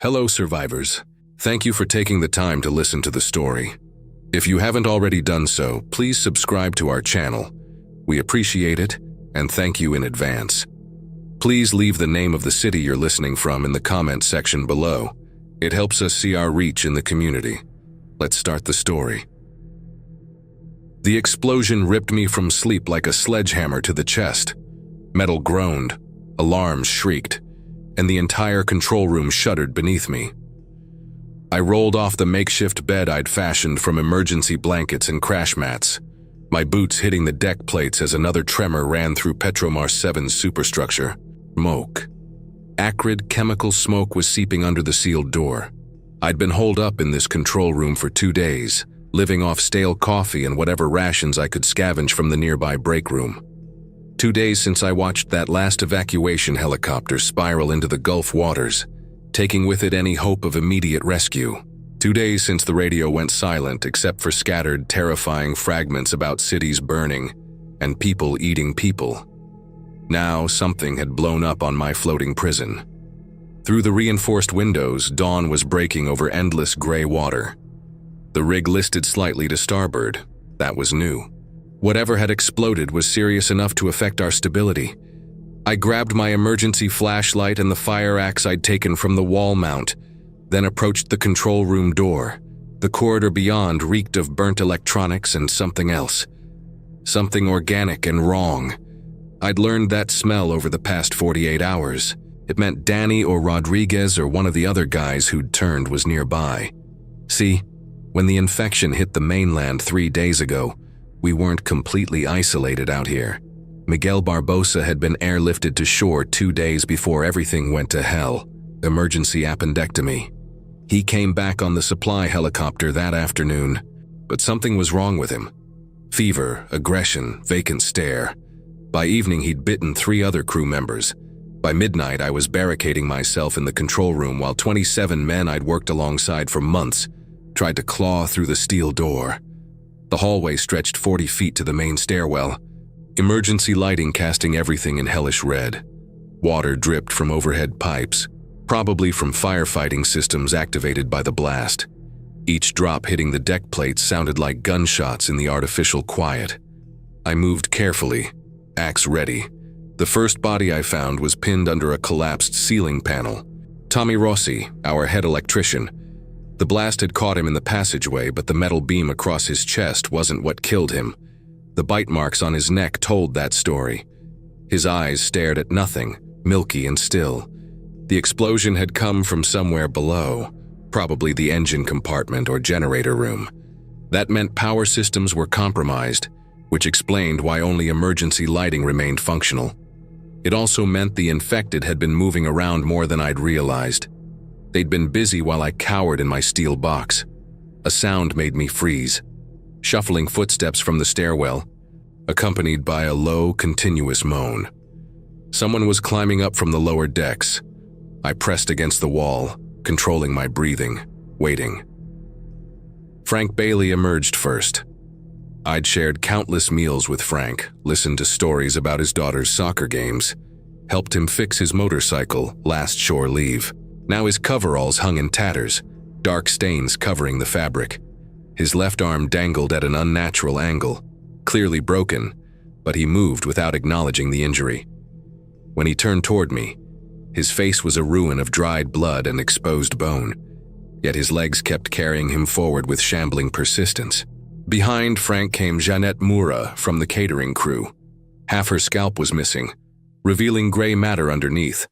Hello, survivors. Thank you for taking the time to listen to the story. If you haven't already done so, please subscribe to our channel. We appreciate it, and thank you in advance. Please leave the name of the city you're listening from in the comment section below. It helps us see our reach in the community. Let's start the story. The explosion ripped me from sleep like a sledgehammer to the chest. Metal groaned, alarms shrieked, and the entire control room shuddered beneath me. I rolled off the makeshift bed I'd fashioned from emergency blankets and crash mats, my boots hitting the deck plates as another tremor ran through Petromar 7's superstructure. Smoke. Acrid chemical smoke was seeping under the sealed door. I'd been holed up in this control room for 2 days, living off stale coffee and whatever rations I could scavenge from the nearby break room. 2 days since I watched that last evacuation helicopter spiral into the Gulf waters, taking with it any hope of immediate rescue. 2 days since the radio went silent except for scattered, terrifying fragments about cities burning and people eating people. Now something had blown up on my floating prison. Through the reinforced windows, dawn was breaking over endless gray water. The rig listed slightly to starboard. That was new. Whatever had exploded was serious enough to affect our stability. I grabbed my emergency flashlight and the fire axe I'd taken from the wall mount, then approached the control room door. The corridor beyond reeked of burnt electronics and something else. Something organic and wrong. I'd learned that smell over the past 48 hours. It meant Danny or Rodriguez or one of the other guys who'd turned was nearby. See, when the infection hit the mainland 3 days ago, we weren't completely isolated out here. Miguel Barbosa had been airlifted to shore 2 days before everything went to hell. Emergency appendectomy. He came back on the supply helicopter that afternoon, but something was wrong with him. Fever, aggression, vacant stare. By evening, he'd bitten 3 other crew members. By midnight, I was barricading myself in the control room while 27 men I'd worked alongside for months tried to claw through the steel door. The hallway stretched 40 feet to the main stairwell, emergency lighting casting everything in hellish red. Water dripped from overhead pipes, probably from firefighting systems activated by the blast. Each drop hitting the deck plates sounded like gunshots in the artificial quiet. I moved carefully, axe ready. The first body I found was pinned under a collapsed ceiling panel. Tommy Rossi, our head electrician. The blast had caught him in the passageway, but the metal beam across his chest wasn't what killed him. The bite marks on his neck told that story. His eyes stared at nothing, milky and still. The explosion had come from somewhere below, probably the engine compartment or generator room. That meant power systems were compromised, which explained why only emergency lighting remained functional. It also meant the infected had been moving around more than I'd realized. They'd been busy while I cowered in my steel box. A sound made me freeze. Shuffling footsteps from the stairwell, accompanied by a low, continuous moan. Someone was climbing up from the lower decks. I pressed against the wall, controlling my breathing, waiting. Frank Bailey emerged first. I'd shared countless meals with Frank, listened to stories about his daughter's soccer games, helped him fix his motorcycle last shore leave. Now his coveralls hung in tatters, dark stains covering the fabric. His left arm dangled at an unnatural angle, clearly broken, but he moved without acknowledging the injury. When he turned toward me, his face was a ruin of dried blood and exposed bone, yet his legs kept carrying him forward with shambling persistence. Behind Frank came Jeanette Moura from the catering crew. Half her scalp was missing, revealing gray matter underneath,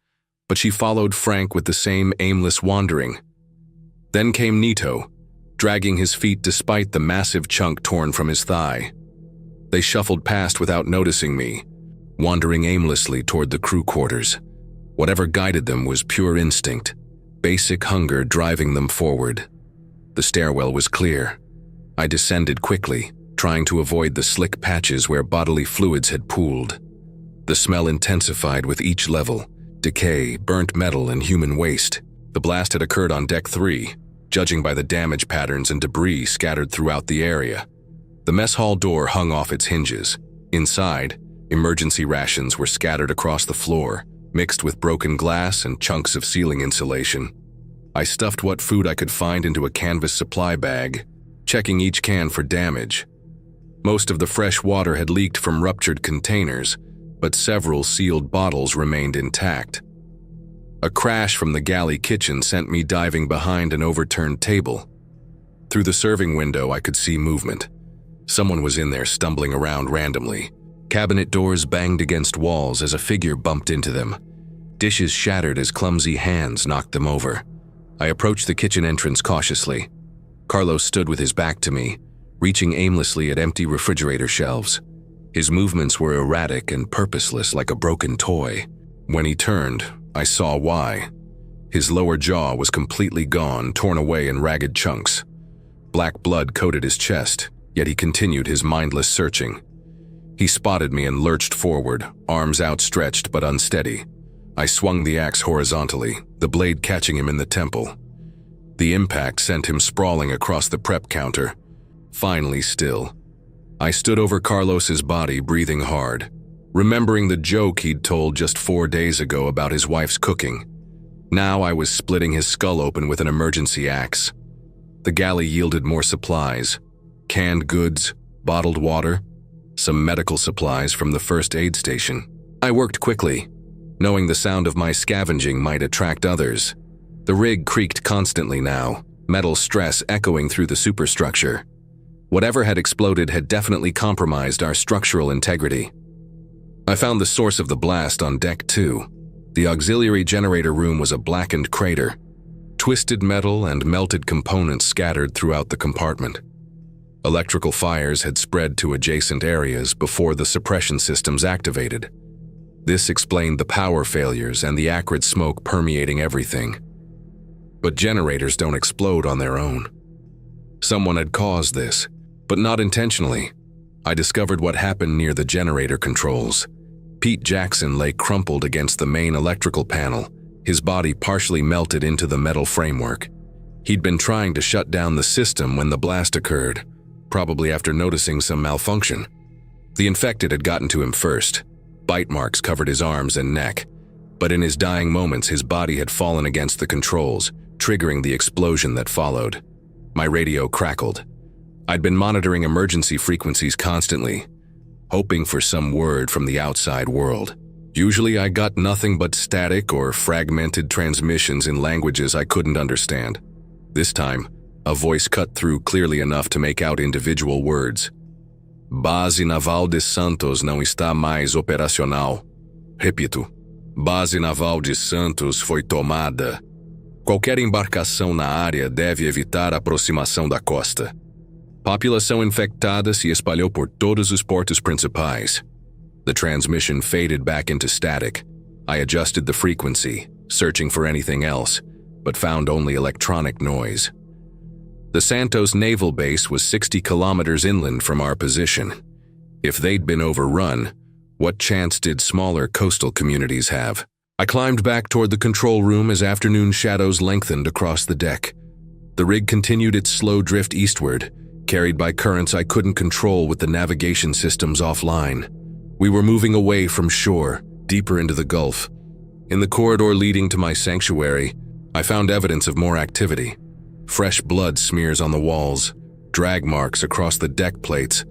but she followed Frank with the same aimless wandering. Then came Nito, dragging his feet despite the massive chunk torn from his thigh. They shuffled past without noticing me, wandering aimlessly toward the crew quarters. Whatever guided them was pure instinct, basic hunger driving them forward. The stairwell was clear. I descended quickly, trying to avoid the slick patches where bodily fluids had pooled. The smell intensified with each level. Decay, burnt metal, and human waste. The blast had occurred on Deck 3, judging by the damage patterns and debris scattered throughout the area. The mess hall door hung off its hinges. Inside, emergency rations were scattered across the floor, mixed with broken glass and chunks of ceiling insulation. I stuffed what food I could find into a canvas supply bag, checking each can for damage. Most of the fresh water had leaked from ruptured containers, but several sealed bottles remained intact. A crash from the galley kitchen sent me diving behind an overturned table. Through the serving window, I could see movement. Someone was in there stumbling around randomly. Cabinet doors banged against walls as a figure bumped into them. Dishes shattered as clumsy hands knocked them over. I approached the kitchen entrance cautiously. Carlos stood with his back to me, reaching aimlessly at empty refrigerator shelves. His movements were erratic and purposeless like a broken toy. When he turned, I saw why. His lower jaw was completely gone, torn away in ragged chunks. Black blood coated his chest, yet he continued his mindless searching. He spotted me and lurched forward, arms outstretched but unsteady. I swung the axe horizontally, the blade catching him in the temple. The impact sent him sprawling across the prep counter. Finally still. I stood over Carlos's body, breathing hard, remembering the joke he'd told just 4 days ago about his wife's cooking. Now I was splitting his skull open with an emergency axe. The galley yielded more supplies: canned goods, bottled water, some medical supplies from the first aid station. I worked quickly, knowing the sound of my scavenging might attract others. The rig creaked constantly now, metal stress echoing through the superstructure. Whatever had exploded had definitely compromised our structural integrity. I found the source of the blast on deck 2. The auxiliary generator room was a blackened crater, twisted metal and melted components scattered throughout the compartment. Electrical fires had spread to adjacent areas before the suppression systems activated. This explained the power failures and the acrid smoke permeating everything. But generators don't explode on their own. Someone had caused this, but not intentionally. I discovered what happened near the generator controls. Pete Jackson lay crumpled against the main electrical panel, his body partially melted into the metal framework. He'd been trying to shut down the system when the blast occurred, probably after noticing some malfunction. The infected had gotten to him first. Bite marks covered his arms and neck, but in his dying moments his body had fallen against the controls, triggering the explosion that followed. My radio crackled. I'd been monitoring emergency frequencies constantly, hoping for some word from the outside world. Usually I got nothing but static or fragmented transmissions in languages I couldn't understand. This time, a voice cut through clearly enough to make out individual words. Base Naval de Santos não está mais operacional. Repito, Base Naval de Santos foi tomada. Qualquer embarcação na área deve evitar a aproximação da costa. População infectada se espalhou por todos os portos principais. The transmission faded back into static. I adjusted the frequency, searching for anything else, but found only electronic noise. The Santos Naval Base was 60 kilometers inland from our position. If they'd been overrun, what chance did smaller coastal communities have? I climbed back toward the control room as afternoon shadows lengthened across the deck. The rig continued its slow drift eastward, carried by currents I couldn't control with the navigation systems offline. We were moving away from shore, deeper into the Gulf. In the corridor leading to my sanctuary, I found evidence of more activity. Fresh blood smears on the walls, drag marks across the deck plates.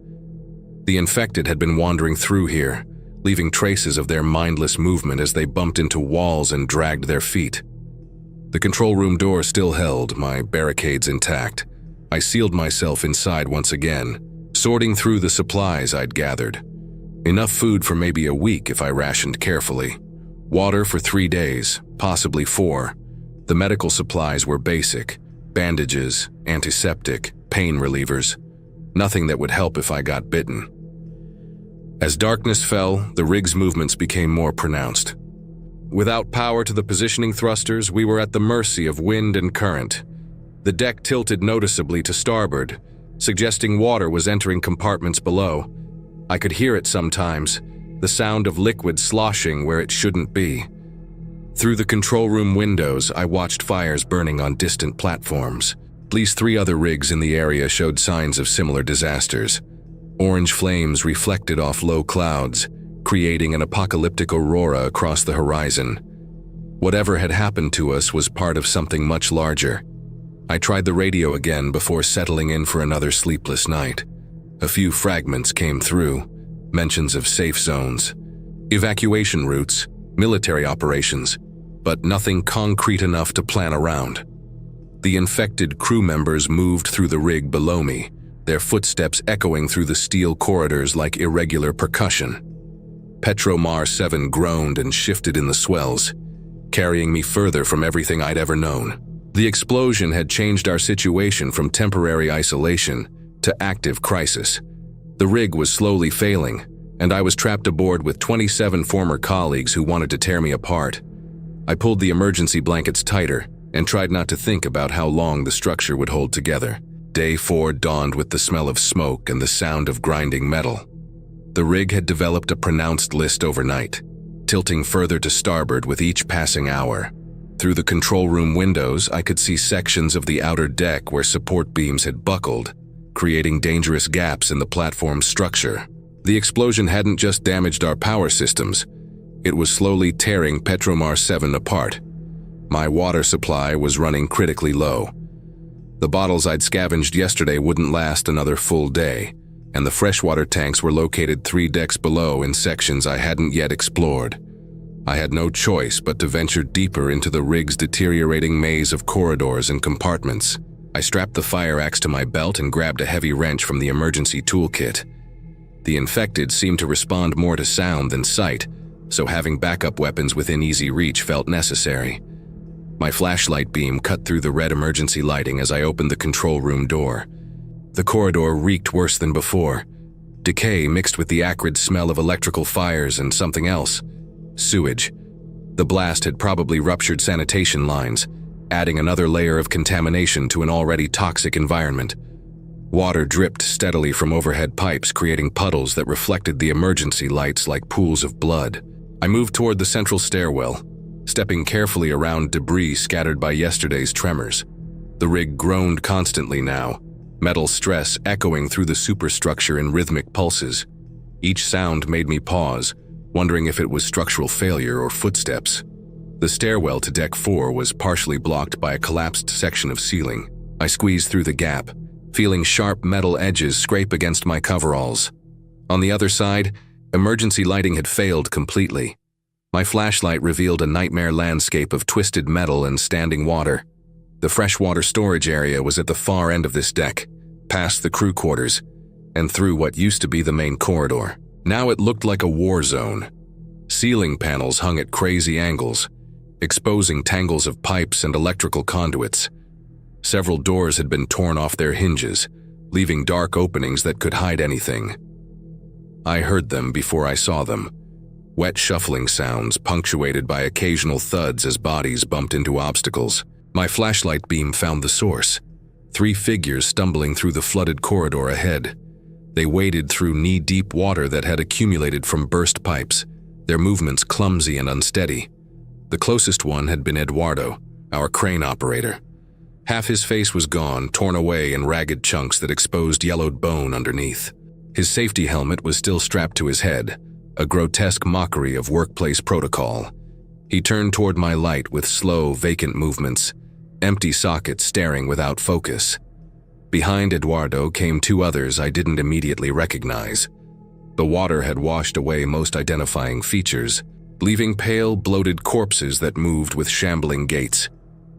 The infected had been wandering through here, leaving traces of their mindless movement as they bumped into walls and dragged their feet. The control room door still held, my barricades intact. I sealed myself inside once again, sorting through the supplies I'd gathered. Enough food for maybe a week if I rationed carefully. Water for 3 days, possibly 4. The medical supplies were basic: bandages, antiseptic, pain relievers. Nothing that would help if I got bitten. As darkness fell, the rig's movements became more pronounced. Without power to the positioning thrusters, we were at the mercy of wind and current. The deck tilted noticeably to starboard, suggesting water was entering compartments below. I could hear it sometimes, the sound of liquid sloshing where it shouldn't be. Through the control room windows, I watched fires burning on distant platforms. At least 3 other rigs in the area showed signs of similar disasters. Orange flames reflected off low clouds, creating an apocalyptic aurora across the horizon. Whatever had happened to us was part of something much larger. I tried the radio again before settling in for another sleepless night. A few fragments came through, mentions of safe zones, evacuation routes, military operations, but nothing concrete enough to plan around. The infected crew members moved through the rig below me, their footsteps echoing through the steel corridors like irregular percussion. Petromar 7 groaned and shifted in the swells, carrying me further from everything I'd ever known. The explosion had changed our situation from temporary isolation to active crisis. The rig was slowly failing, and I was trapped aboard with 27 former colleagues who wanted to tear me apart. I pulled the emergency blankets tighter and tried not to think about how long the structure would hold together. Day 4 dawned with the smell of smoke and the sound of grinding metal. The rig had developed a pronounced list overnight, tilting further to starboard with each passing hour. Through the control room windows, I could see sections of the outer deck where support beams had buckled, creating dangerous gaps in the platform's structure. The explosion hadn't just damaged our power systems, it was slowly tearing Petromar 7 apart. My water supply was running critically low. The bottles I'd scavenged yesterday wouldn't last another full day, and the freshwater tanks were located 3 decks below in sections I hadn't yet explored. I had no choice but to venture deeper into the rig's deteriorating maze of corridors and compartments. I strapped the fire axe to my belt and grabbed a heavy wrench from the emergency toolkit. The infected seemed to respond more to sound than sight, so having backup weapons within easy reach felt necessary. My flashlight beam cut through the red emergency lighting as I opened the control room door. The corridor reeked worse than before. Decay mixed with the acrid smell of electrical fires and something else. Sewage. The blast had probably ruptured sanitation lines, adding another layer of contamination to an already toxic environment. Water dripped steadily from overhead pipes, creating puddles that reflected the emergency lights like pools of blood. I moved toward the central stairwell, stepping carefully around debris scattered by yesterday's tremors. The rig groaned constantly now, metal stress echoing through the superstructure in rhythmic pulses. Each sound made me pause, wondering if it was structural failure or footsteps. The stairwell to Deck 4 was partially blocked by a collapsed section of ceiling. I squeezed through the gap, feeling sharp metal edges scrape against my coveralls. On the other side, emergency lighting had failed completely. My flashlight revealed a nightmare landscape of twisted metal and standing water. The freshwater storage area was at the far end of this deck, past the crew quarters, and through what used to be the main corridor. Now it looked like a war zone. Ceiling panels hung at crazy angles, exposing tangles of pipes and electrical conduits. Several doors had been torn off their hinges, leaving dark openings that could hide anything. I heard them before I saw them. Wet shuffling sounds punctuated by occasional thuds as bodies bumped into obstacles. My flashlight beam found the source. 3 figures stumbling through the flooded corridor ahead. They waded through knee-deep water that had accumulated from burst pipes, their movements clumsy and unsteady. The closest one had been Eduardo, our crane operator. Half his face was gone, torn away in ragged chunks that exposed yellowed bone underneath. His safety helmet was still strapped to his head, a grotesque mockery of workplace protocol. He turned toward my light with slow, vacant movements, empty sockets staring without focus. Behind Eduardo came 2 others I didn't immediately recognize. The water had washed away most identifying features, leaving pale, bloated corpses that moved with shambling gaits.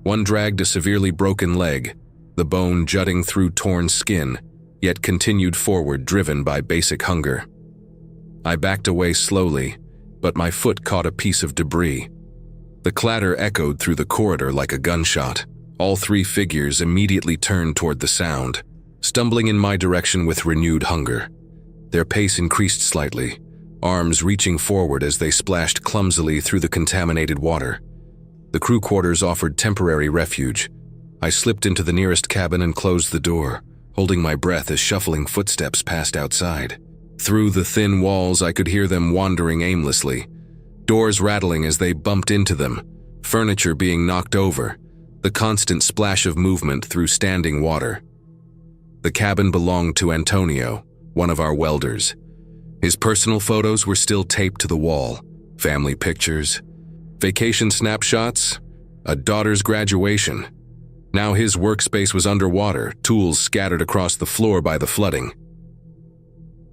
One dragged a severely broken leg, the bone jutting through torn skin, yet continued forward driven by basic hunger. I backed away slowly, but my foot caught a piece of debris. The clatter echoed through the corridor like a gunshot. All 3 figures immediately turned toward the sound, stumbling in my direction with renewed hunger. Their pace increased slightly, arms reaching forward as they splashed clumsily through the contaminated water. The crew quarters offered temporary refuge. I slipped into the nearest cabin and closed the door, holding my breath as shuffling footsteps passed outside. Through the thin walls, I could hear them wandering aimlessly, doors rattling as they bumped into them, furniture being knocked over, the constant splash of movement through standing water. The cabin belonged to Antonio, one of our welders. His personal photos were still taped to the wall, family pictures, Vacation snapshots, a daughter's graduation. Now his workspace was underwater, tools scattered across the floor by the flooding.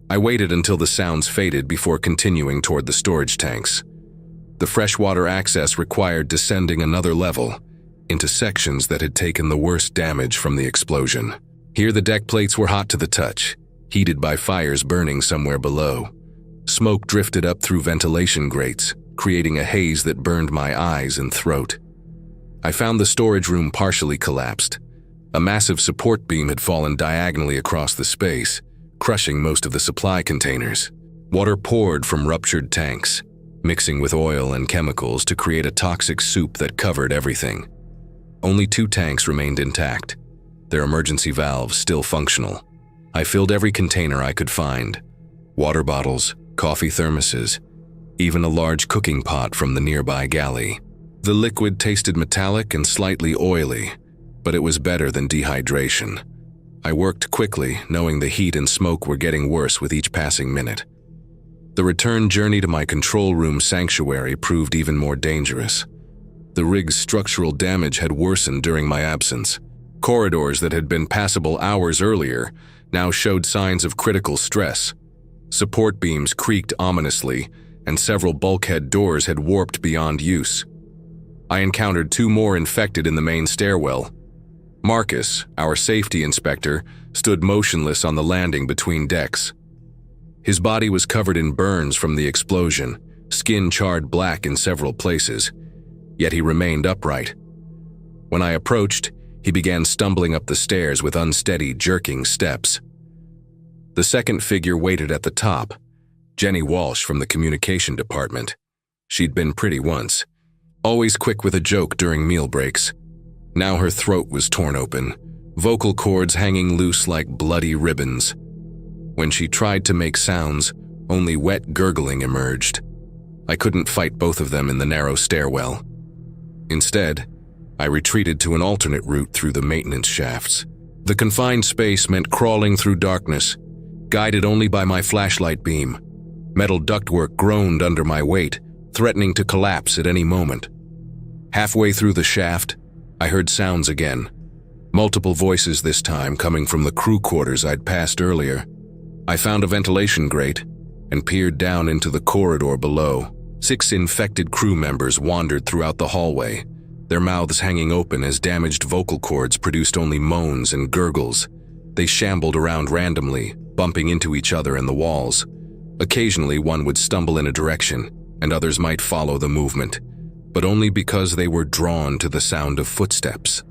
I waited until the sounds faded before continuing toward the storage tanks. The freshwater access required descending another level, into sections that had taken the worst damage from the explosion. Here the deck plates were hot to the touch, heated by fires burning somewhere below. Smoke drifted up through ventilation grates, creating a haze that burned my eyes and throat. I found the storage room partially collapsed. A massive support beam had fallen diagonally across the space, crushing most of the supply containers. Water poured from ruptured tanks, mixing with oil and chemicals to create a toxic soup that covered everything. Only 2 tanks remained intact, their emergency valves still functional. I filled every container I could find: water bottles, coffee thermoses, even a large cooking pot from the nearby galley. The liquid tasted metallic and slightly oily, but it was better than dehydration. I worked quickly, knowing the heat and smoke were getting worse with each passing minute. The return journey to my control room sanctuary proved even more dangerous. The rig's structural damage had worsened during my absence. Corridors that had been passable hours earlier now showed signs of critical stress. Support beams creaked ominously, and several bulkhead doors had warped beyond use. I encountered 2 more infected in the main stairwell. Marcus, our safety inspector, stood motionless on the landing between decks. His body was covered in burns from the explosion, skin charred black in several places, yet he remained upright. When I approached, he began stumbling up the stairs with unsteady, jerking steps. The second figure waited at the top, Jenny Walsh from the communication department. She'd been pretty once, always quick with a joke during meal breaks. Now her throat was torn open, vocal cords hanging loose like bloody ribbons. When she tried to make sounds, only wet gurgling emerged. I couldn't fight both of them in the narrow stairwell. Instead, I retreated to an alternate route through the maintenance shafts. The confined space meant crawling through darkness, guided only by my flashlight beam. Metal ductwork groaned under my weight, threatening to collapse at any moment. Halfway through the shaft, I heard sounds again. Multiple voices this time coming from the crew quarters I'd passed earlier. I found a ventilation grate and peered down into the corridor below. 6 infected crew members wandered throughout the hallway, their mouths hanging open as damaged vocal cords produced only moans and gurgles. They shambled around randomly, bumping into each other and the walls. Occasionally one would stumble in a direction, and others might follow the movement, but only because they were drawn to the sound of footsteps,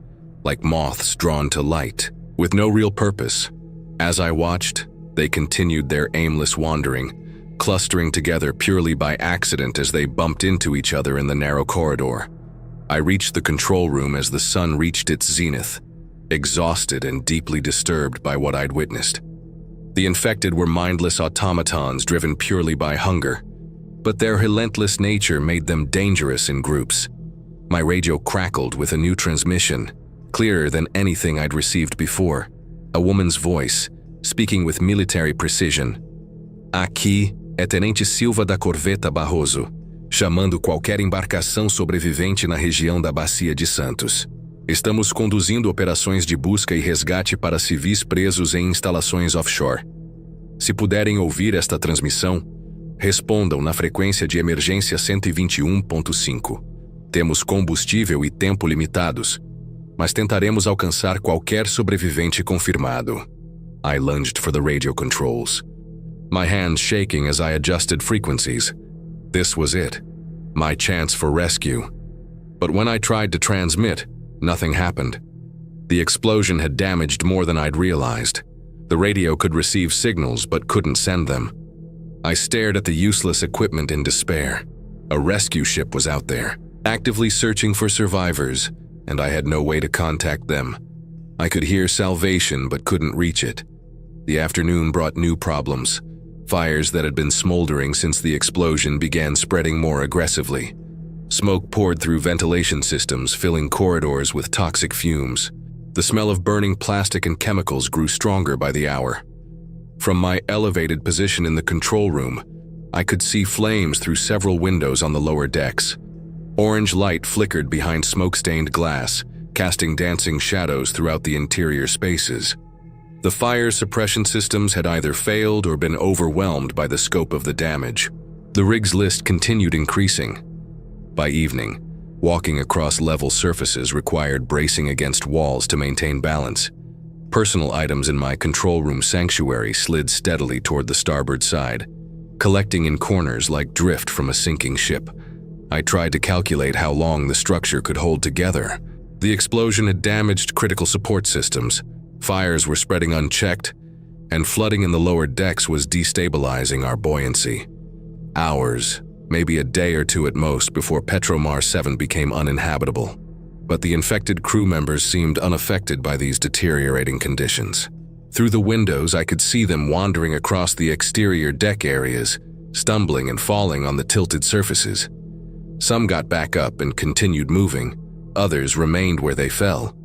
like moths drawn to light, with no real purpose. As I watched, they continued their aimless wandering, clustering together purely by accident as they bumped into each other in the narrow corridor. I reached the control room as the sun reached its zenith, exhausted and deeply disturbed by what I'd witnessed. The infected were mindless automatons driven purely by hunger, but their relentless nature made them dangerous in groups. My radio crackled with a new transmission, clearer than anything I'd received before. A woman's voice, speaking with military precision. Aqui é Tenente Silva da Corveta Barroso, chamando qualquer embarcação sobrevivente na região da Bacia de Santos. Estamos conduzindo operações de busca e resgate para civis presos em instalações offshore. Se puderem ouvir esta transmissão, respondam na frequência de emergência 121.5. Temos combustível e tempo limitados, mas tentaremos alcançar qualquer sobrevivente confirmado. I lunged for the radio controls, my hands shaking as I adjusted frequencies. This was it, my chance for rescue. But when I tried to transmit, nothing happened. The explosion had damaged more than I'd realized. The radio could receive signals but couldn't send them. I stared at the useless equipment in despair. A rescue ship was out there, actively searching for survivors, and I had no way to contact them. I could hear salvation but couldn't reach it. The afternoon brought new problems. Fires that had been smoldering since the explosion began spreading more aggressively. Smoke poured through ventilation systems, filling corridors with toxic fumes. The smell of burning plastic and chemicals grew stronger by the hour. From my elevated position in the control room, I could see flames through several windows on the lower decks. Orange light flickered behind smoke-stained glass, casting dancing shadows throughout the interior spaces. The fire suppression systems had either failed or been overwhelmed by the scope of the damage. The rig's list continued increasing. By evening, walking across level surfaces required bracing against walls to maintain balance. Personal items in my control room sanctuary slid steadily toward the starboard side, collecting in corners like drift from a sinking ship. I tried to calculate how long the structure could hold together. The explosion had damaged critical support systems, fires were spreading unchecked, and flooding in the lower decks was destabilizing our buoyancy. Hours, maybe a day or two at most, before Petromar 7 became uninhabitable. But the infected crew members seemed unaffected by these deteriorating conditions. Through the windows, I could see them wandering across the exterior deck areas, stumbling and falling on the tilted surfaces. Some got back up and continued moving, others remained where they fell.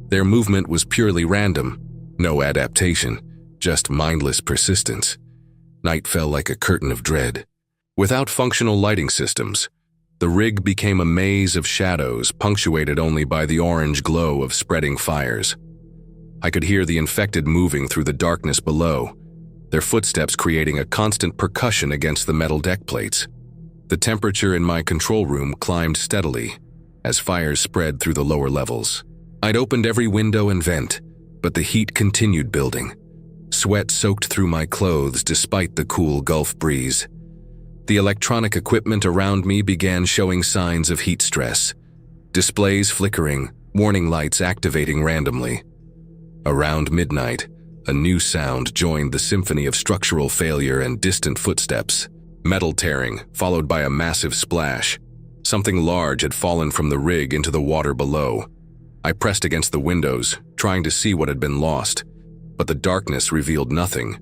Their movement was purely random, no adaptation, just mindless persistence. Night fell like a curtain of dread. Without functional lighting systems, the rig became a maze of shadows punctuated only by the orange glow of spreading fires. I could hear the infected moving through the darkness below, their footsteps creating a constant percussion against the metal deck plates. The temperature in my control room climbed steadily as fires spread through the lower levels. I'd opened every window and vent, but the heat continued building. Sweat soaked through my clothes despite the cool Gulf breeze. The electronic equipment around me began showing signs of heat stress. Displays flickering, warning lights activating randomly. Around midnight, a new sound joined the symphony of structural failure and distant footsteps. Metal tearing, followed by a massive splash. Something large had fallen from the rig into the water below. I pressed against the windows, trying to see what had been lost, but the darkness revealed nothing.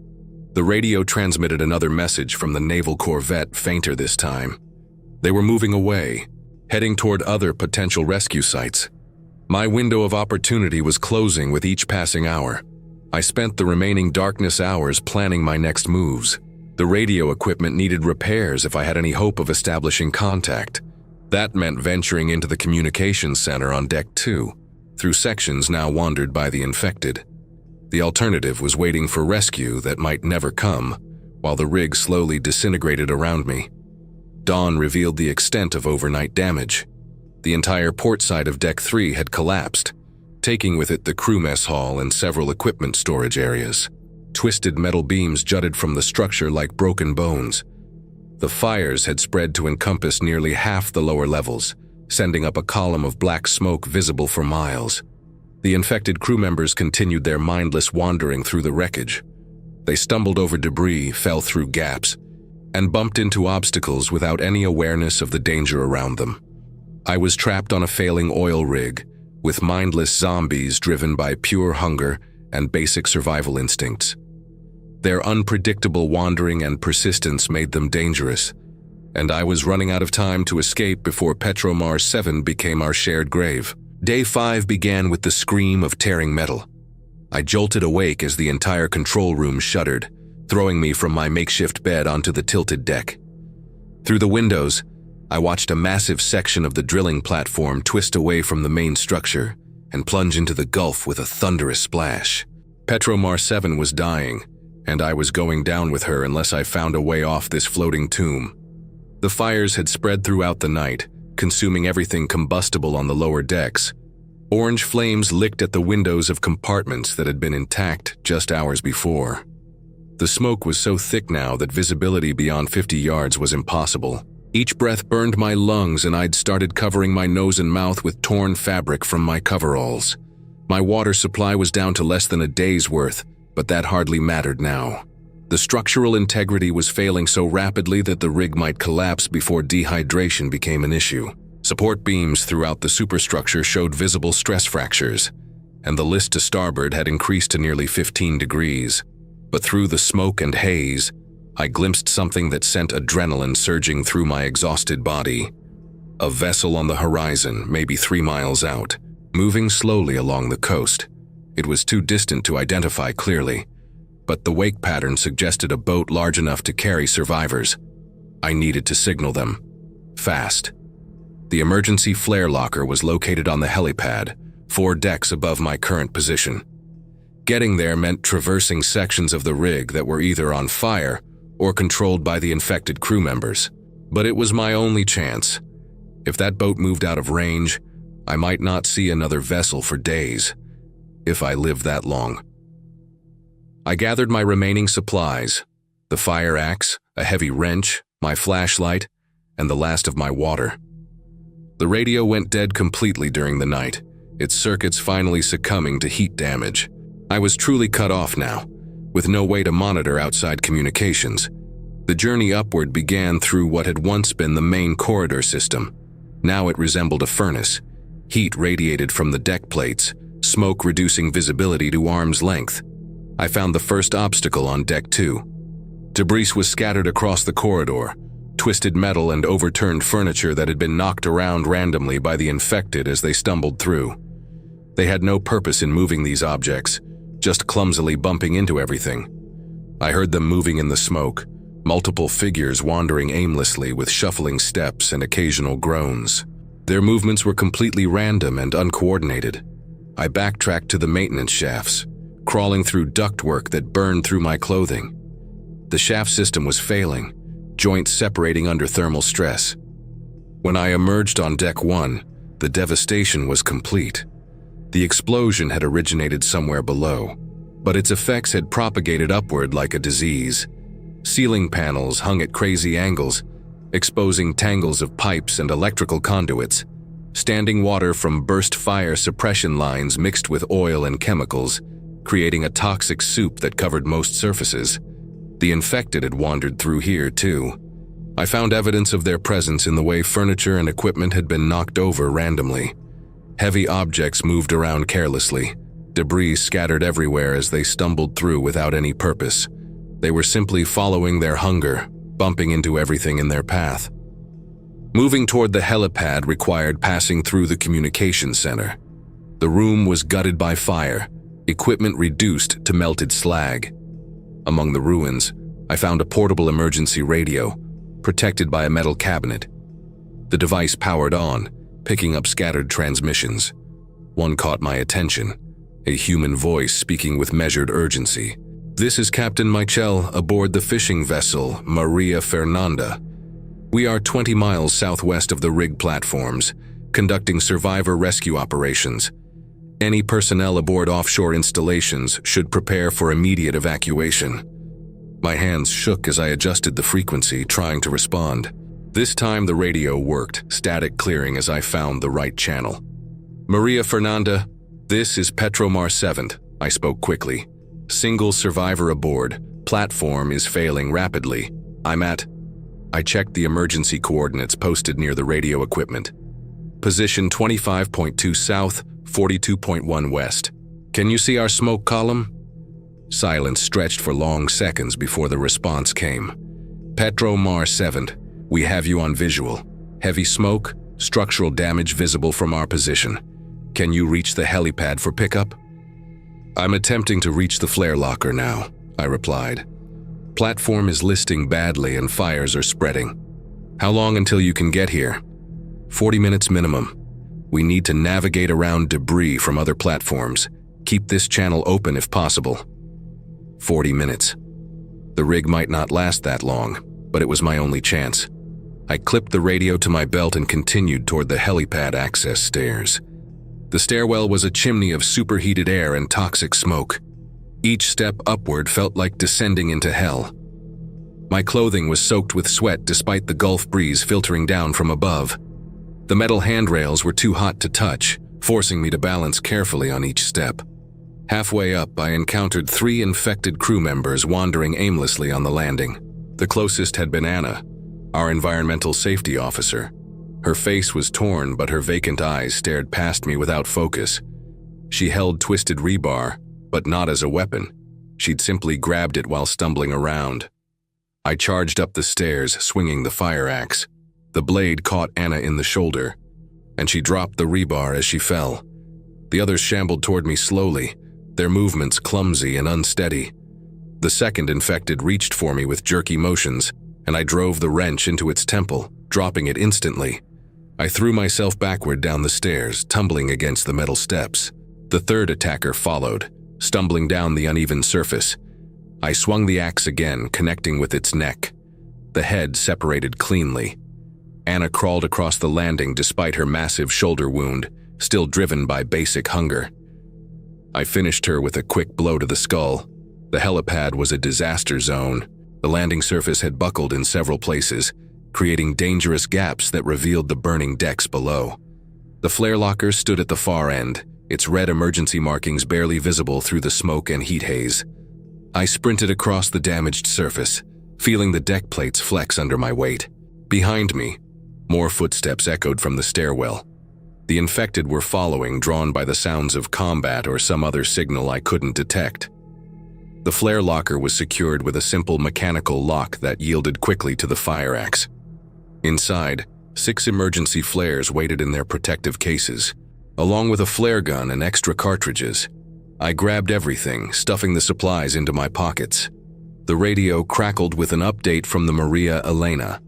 The radio transmitted another message from the naval corvette, fainter this time. They were moving away, heading toward other potential rescue sites. My window of opportunity was closing with each passing hour. I spent the remaining darkness hours planning my next moves. The radio equipment needed repairs if I had any hope of establishing contact. That meant venturing into the communications center on Deck 2, through sections now wandered by the infected. The alternative was waiting for rescue that might never come, while the rig slowly disintegrated around me. Dawn revealed the extent of overnight damage. The entire port side of Deck 3 had collapsed, taking with it the crew mess hall and several equipment storage areas. Twisted metal beams jutted from the structure like broken bones. The fires had spread to encompass nearly half the lower levels, sending up a column of black smoke visible for miles. The infected crew members continued their mindless wandering through the wreckage. They stumbled over debris, fell through gaps, and bumped into obstacles without any awareness of the danger around them. I was trapped on a failing oil rig, with mindless zombies driven by pure hunger and basic survival instincts. Their unpredictable wandering and persistence made them dangerous, and I was running out of time to escape before Petromar 7 became our shared grave. Day 5 began with the scream of tearing metal. I jolted awake as the entire control room shuddered, throwing me from my makeshift bed onto the tilted deck. Through the windows, I watched a massive section of the drilling platform twist away from the main structure and plunge into the Gulf with a thunderous splash. Petromar 7 was dying, and I was going down with her unless I found a way off this floating tomb. The fires had spread throughout the night, consuming everything combustible on the lower decks. Orange flames licked at the windows of compartments that had been intact just hours before. The smoke was so thick now that visibility beyond 50 yards was impossible. Each breath burned my lungs, and I'd started covering my nose and mouth with torn fabric from my coveralls. My water supply was down to less than a day's worth, but that hardly mattered now. The structural integrity was failing so rapidly that the rig might collapse before dehydration became an issue. Support beams throughout the superstructure showed visible stress fractures, and the list to starboard had increased to nearly 15 degrees. But through the smoke and haze, I glimpsed something that sent adrenaline surging through my exhausted body. A vessel on the horizon, maybe 3 miles out, moving slowly along the coast. It was too distant to identify clearly, but the wake pattern suggested a boat large enough to carry survivors. I needed to signal them. Fast. The emergency flare locker was located on the helipad, 4 decks above my current position. Getting there meant traversing sections of the rig that were either on fire or controlled by the infected crew members. But it was my only chance. If that boat moved out of range, I might not see another vessel for days, if I lived that long. I gathered my remaining supplies, the fire axe, a heavy wrench, my flashlight, and the last of my water. The radio went dead completely during the night, its circuits finally succumbing to heat damage. I was truly cut off now, with no way to monitor outside communications. The journey upward began through what had once been the main corridor system. Now it resembled a furnace. Heat radiated from the deck plates, smoke reducing visibility to arm's length. I found the first obstacle on deck 2. Debris was scattered across the corridor, twisted metal and overturned furniture that had been knocked around randomly by the infected as they stumbled through. They had no purpose in moving these objects, just clumsily bumping into everything. I heard them moving in the smoke, multiple figures wandering aimlessly with shuffling steps and occasional groans. Their movements were completely random and uncoordinated. I backtracked to the maintenance shafts, crawling through ductwork that burned through my clothing. The shaft system was failing, joints separating under thermal stress. When I emerged on deck 1, the devastation was complete. The explosion had originated somewhere below, but its effects had propagated upward like a disease. Ceiling panels hung at crazy angles, exposing tangles of pipes and electrical conduits. Standing water from burst fire suppression lines mixed with oil and chemicals, creating a toxic soup that covered most surfaces. The infected had wandered through here too. I found evidence of their presence in the way furniture and equipment had been knocked over randomly. Heavy objects moved around carelessly, debris scattered everywhere as they stumbled through without any purpose. They were simply following their hunger, bumping into everything in their path. Moving toward the helipad required passing through the communication center. The room was gutted by fire, equipment reduced to melted slag. Among the ruins, I found a portable emergency radio, protected by a metal cabinet. The device powered on, picking up scattered transmissions. One caught my attention, a human voice speaking with measured urgency. "This is Captain Michel aboard the fishing vessel Maria Fernanda. We are 20 miles southwest of the rig platforms, conducting survivor rescue operations. Any personnel aboard offshore installations should prepare for immediate evacuation." My hands shook as I adjusted the frequency, trying to respond. This time the radio worked, static clearing as I found the right channel. "Maria Fernanda, this is Petromar 7, I spoke quickly. "Single survivor aboard. Platform is failing rapidly. I'm at..." I checked the emergency coordinates posted near the radio equipment. "Position 25.2 south, 42.1 west. Can you see our smoke column?" Silence stretched for long seconds before the response came. "Petromar 7, we have you on visual. Heavy smoke, structural damage visible from our position. Can you reach the helipad for pickup?" "I'm attempting to reach the flare locker now," I replied. "Platform is listing badly and fires are spreading. How long until you can get here?" 40 minutes minimum. We need to navigate around debris from other platforms. Keep this channel open if possible." 40 minutes. The rig might not last that long, but it was my only chance. I clipped the radio to my belt and continued toward the helipad access stairs. The stairwell was a chimney of superheated air and toxic smoke. Each step upward felt like descending into hell. My clothing was soaked with sweat despite the Gulf breeze filtering down from above. The metal handrails were too hot to touch, forcing me to balance carefully on each step. Halfway up, I encountered 3 infected crew members wandering aimlessly on the landing. The closest had been Anna, our environmental safety officer. Her face was torn, but her vacant eyes stared past me without focus. She held twisted rebar, but not as a weapon. She'd simply grabbed it while stumbling around. I charged up the stairs, swinging the fire axe. The blade caught Anna in the shoulder, and she dropped the rebar as she fell. The others shambled toward me slowly, their movements clumsy and unsteady. The second infected reached for me with jerky motions, and I drove the wrench into its temple, dropping it instantly. I threw myself backward down the stairs, tumbling against the metal steps. The third attacker followed, stumbling down the uneven surface. I swung the axe again, connecting with its neck. The head separated cleanly. Anna crawled across the landing despite her massive shoulder wound, still driven by basic hunger. I finished her with a quick blow to the skull. The helipad was a disaster zone. The landing surface had buckled in several places, creating dangerous gaps that revealed the burning decks below. The flare locker stood at the far end, its red emergency markings barely visible through the smoke and heat haze. I sprinted across the damaged surface, feeling the deck plates flex under my weight. Behind me, more footsteps echoed from the stairwell. The infected were following, drawn by the sounds of combat or some other signal I couldn't detect. The flare locker was secured with a simple mechanical lock that yielded quickly to the fire axe. Inside, 6 emergency flares waited in their protective cases, along with a flare gun and extra cartridges. I grabbed everything, stuffing the supplies into my pockets. The radio crackled with an update from the Maria Elena.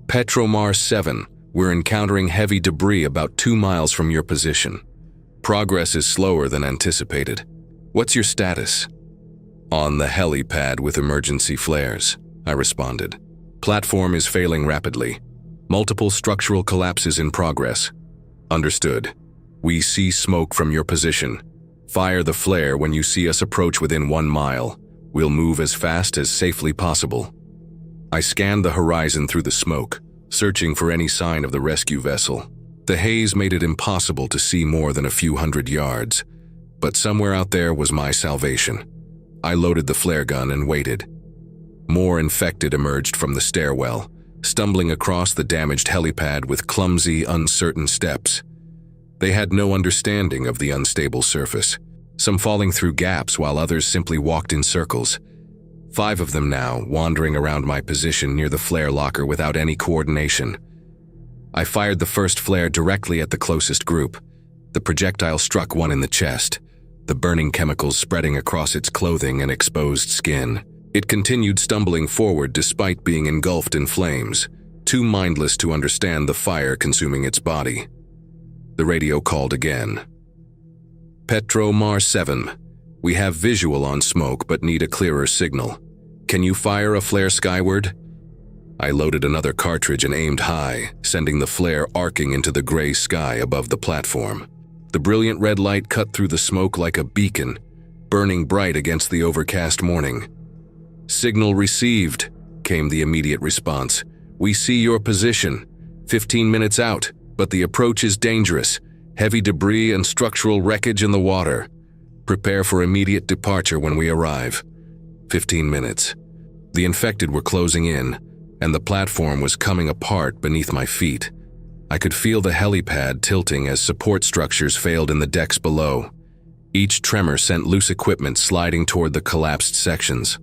Petromar 7, we're encountering heavy debris about 2 miles from your position. Progress is slower than anticipated. What's your status? On the helipad with emergency flares, I responded. Platform is failing rapidly. Multiple structural collapses in progress. Understood. We see smoke from your position. Fire the flare when you see us approach within 1 mile. We'll move as fast as safely possible. I scanned the horizon through the smoke, searching for any sign of the rescue vessel. The haze made it impossible to see more than a few hundred yards, but somewhere out there was my salvation. I loaded the flare gun and waited. More infected emerged from the stairwell, stumbling across the damaged helipad with clumsy, uncertain steps. They had no understanding of the unstable surface, some falling through gaps while others simply walked in circles. 5 of them now, wandering around my position near the flare locker without any coordination. I fired the first flare directly at the closest group. The projectile struck one in the chest, the burning chemicals spreading across its clothing and exposed skin. It continued stumbling forward despite being engulfed in flames, too mindless to understand the fire consuming its body. The radio called again. Petromar 7, we have visual on smoke but need a clearer signal. Can you fire a flare skyward? I loaded another cartridge and aimed high, sending the flare arcing into the gray sky above the platform. The brilliant red light cut through the smoke like a beacon, burning bright against the overcast morning. Signal received, came the immediate response. We see your position. 15 minutes out, but the approach is dangerous. Heavy debris and structural wreckage in the water. Prepare for immediate departure when we arrive. 15 minutes. The infected were closing in, and the platform was coming apart beneath my feet. I could feel the helipad tilting as support structures failed in the decks below. Each tremor sent loose equipment sliding toward the collapsed sections.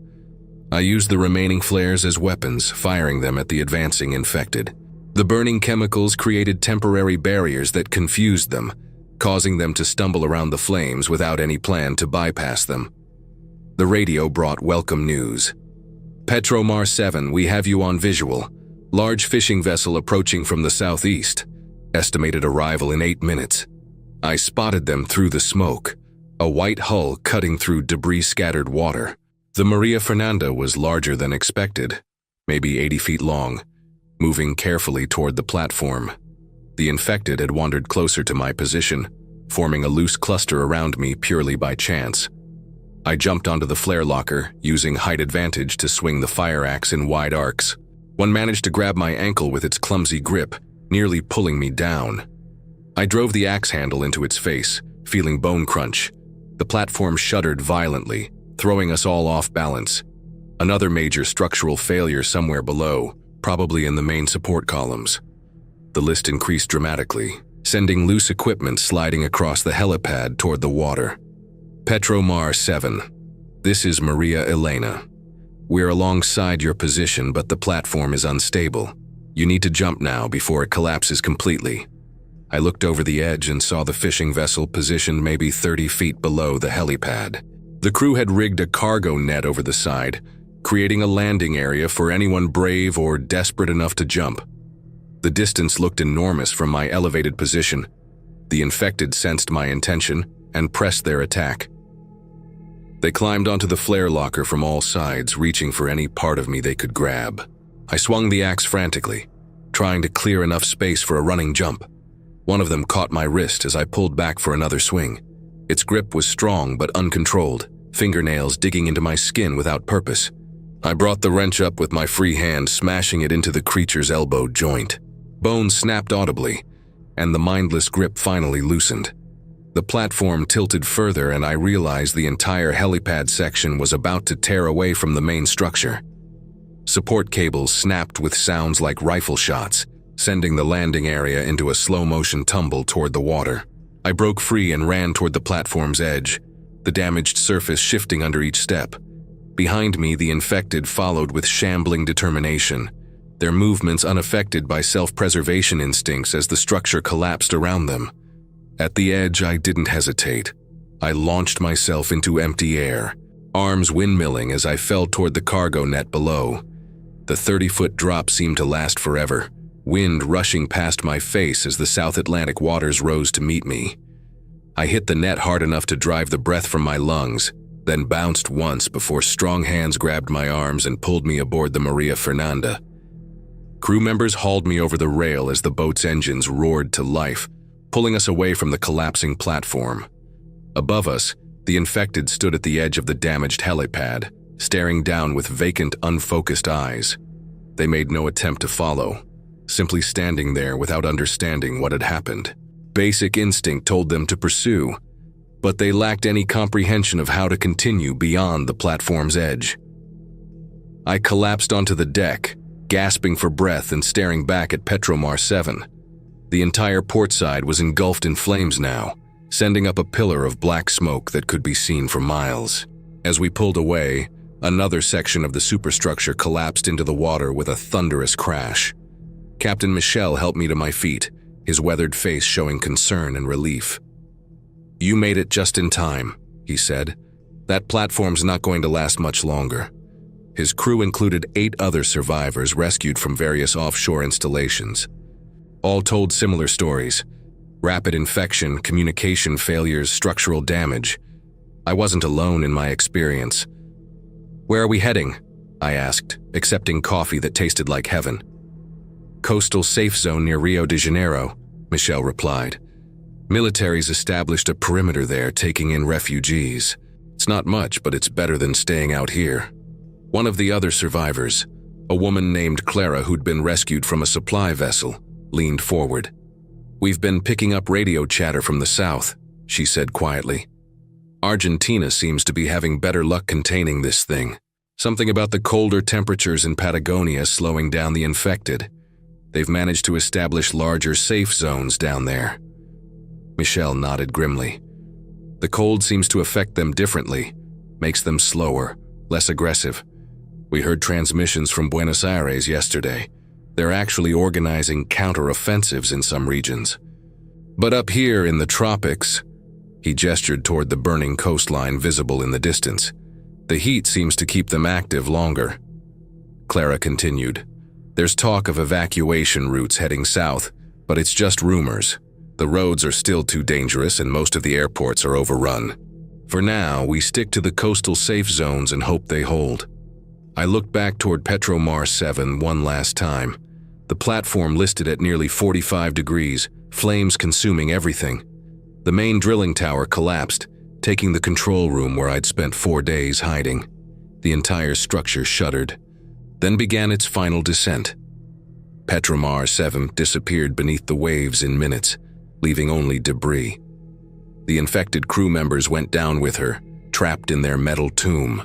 I used the remaining flares as weapons, firing them at the advancing infected. The burning chemicals created temporary barriers that confused them, causing them to stumble around the flames without any plan to bypass them. The radio brought welcome news. Petromar 7, we have you on visual. Large fishing vessel approaching from the southeast. Estimated arrival in 8 minutes. I spotted them through the smoke, a white hull cutting through debris-scattered water. The Maria Fernanda was larger than expected, maybe 80 feet long, moving carefully toward the platform. The infected had wandered closer to my position, forming a loose cluster around me purely by chance. I jumped onto the flare locker, using height advantage to swing the fire axe in wide arcs. One managed to grab my ankle with its clumsy grip, nearly pulling me down. I drove the axe handle into its face, feeling bone crunch. The platform shuddered violently, throwing us all off balance. Another major structural failure somewhere below, probably in the main support columns. The list increased dramatically, sending loose equipment sliding across the helipad toward the water. Petromar 7. This is Maria Elena. We're alongside your position, but the platform is unstable. You need to jump now before it collapses completely. I looked over the edge and saw the fishing vessel positioned maybe 30 feet below the helipad. The crew had rigged a cargo net over the side, creating a landing area for anyone brave or desperate enough to jump. The distance looked enormous from my elevated position. The infected sensed my intention and pressed their attack. They climbed onto the flare locker from all sides, reaching for any part of me they could grab. I swung the axe frantically, trying to clear enough space for a running jump. One of them caught my wrist as I pulled back for another swing. Its grip was strong but uncontrolled, fingernails digging into my skin without purpose. I brought the wrench up with my free hand, smashing it into the creature's elbow joint. Bones snapped audibly, and the mindless grip finally loosened. The platform tilted further, and I realized the entire helipad section was about to tear away from the main structure. Support cables snapped with sounds like rifle shots, sending the landing area into a slow-motion tumble toward the water. I broke free and ran toward the platform's edge, the damaged surface shifting under each step. Behind me, the infected followed with shambling determination, their movements unaffected by self-preservation instincts as the structure collapsed around them. At the edge, I didn't hesitate. I launched myself into empty air, arms windmilling as I fell toward the cargo net below. The 30-foot drop seemed to last forever, wind rushing past my face as the South Atlantic waters rose to meet me. I hit the net hard enough to drive the breath from my lungs, then bounced once before strong hands grabbed my arms and pulled me aboard the Maria Fernanda. Crew members hauled me over the rail as the boat's engines roared to life, pulling us away from the collapsing platform. Above us, the infected stood at the edge of the damaged helipad, staring down with vacant, unfocused eyes. They made no attempt to follow, simply standing there without understanding what had happened. Basic instinct told them to pursue, but they lacked any comprehension of how to continue beyond the platform's edge. I collapsed onto the deck, gasping for breath and staring back at Petromar 7. The entire port side was engulfed in flames now, sending up a pillar of black smoke that could be seen for miles. As we pulled away, another section of the superstructure collapsed into the water with a thunderous crash. Captain Michel helped me to my feet, his weathered face showing concern and relief. "You made it just in time," he said. "That platform's not going to last much longer." His crew included 8 other survivors rescued from various offshore installations. All told similar stories: rapid infection, communication failures, structural damage. I wasn't alone in my experience. "Where are we heading?" I asked, accepting coffee that tasted like heaven. "Coastal safe zone near Rio de Janeiro," Michel replied. "Military's established a perimeter there, taking in refugees. It's not much, but it's better than staying out here." One of the other survivors, a woman named Clara who'd been rescued from a supply vessel, leaned forward. "We've been picking up radio chatter from the south," she said quietly. "Argentina seems to be having better luck containing this thing. Something about the colder temperatures in Patagonia slowing down the infected. They've managed to establish larger safe zones down there." Michel nodded grimly. "The cold seems to affect them differently, makes them slower, less aggressive. We heard transmissions from Buenos Aires yesterday. They're actually organizing counter-offensives in some regions. But up here in the tropics," he gestured toward the burning coastline visible in the distance, "the heat seems to keep them active longer." Clara continued, "There's talk of evacuation routes heading south, but it's just rumors. The roads are still too dangerous and most of the airports are overrun. For now, we stick to the coastal safe zones and hope they hold." I looked back toward Petromar 7 one last time. The platform listed at nearly 45 degrees, flames consuming everything. The main drilling tower collapsed, taking the control room where I'd spent 4 days hiding. The entire structure shuddered, then began its final descent. Petromar 7 disappeared beneath the waves in minutes, leaving only debris. The infected crew members went down with her, trapped in their metal tomb.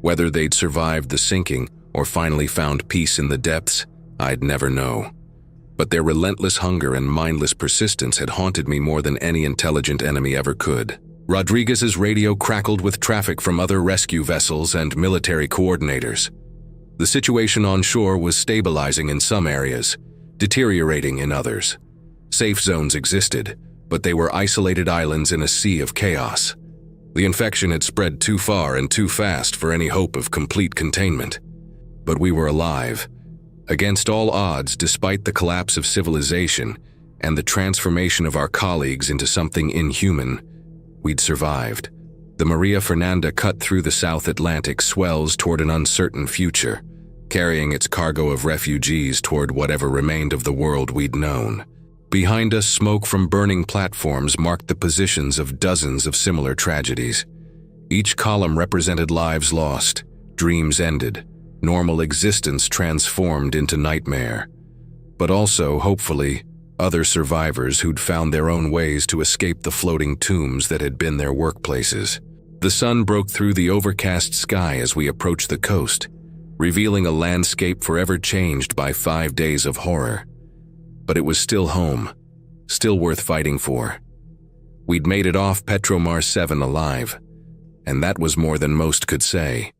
Whether they'd survived the sinking or finally found peace in the depths, I'd never know. But their relentless hunger and mindless persistence had haunted me more than any intelligent enemy ever could. Rodriguez's radio crackled with traffic from other rescue vessels and military coordinators. The situation on shore was stabilizing in some areas, deteriorating in others. Safe zones existed, but they were isolated islands in a sea of chaos. The infection had spread too far and too fast for any hope of complete containment. But we were alive, Against all odds, despite the collapse of civilization and the transformation of our colleagues into something inhuman, we'd survived. The Maria Fernanda cut through the South Atlantic swells toward an uncertain future, carrying its cargo of refugees toward whatever remained of the world we'd known. Behind us, smoke from burning platforms marked the positions of dozens of similar tragedies. Each column represented lives lost, dreams ended, normal existence transformed into nightmare. But also, hopefully, other survivors who'd found their own ways to escape the floating tombs that had been their workplaces. The sun broke through the overcast sky as we approached the coast, revealing a landscape forever changed by 5 days of horror. But it was still home, still worth fighting for. We'd made it off Petromar 7 alive, and that was more than most could say.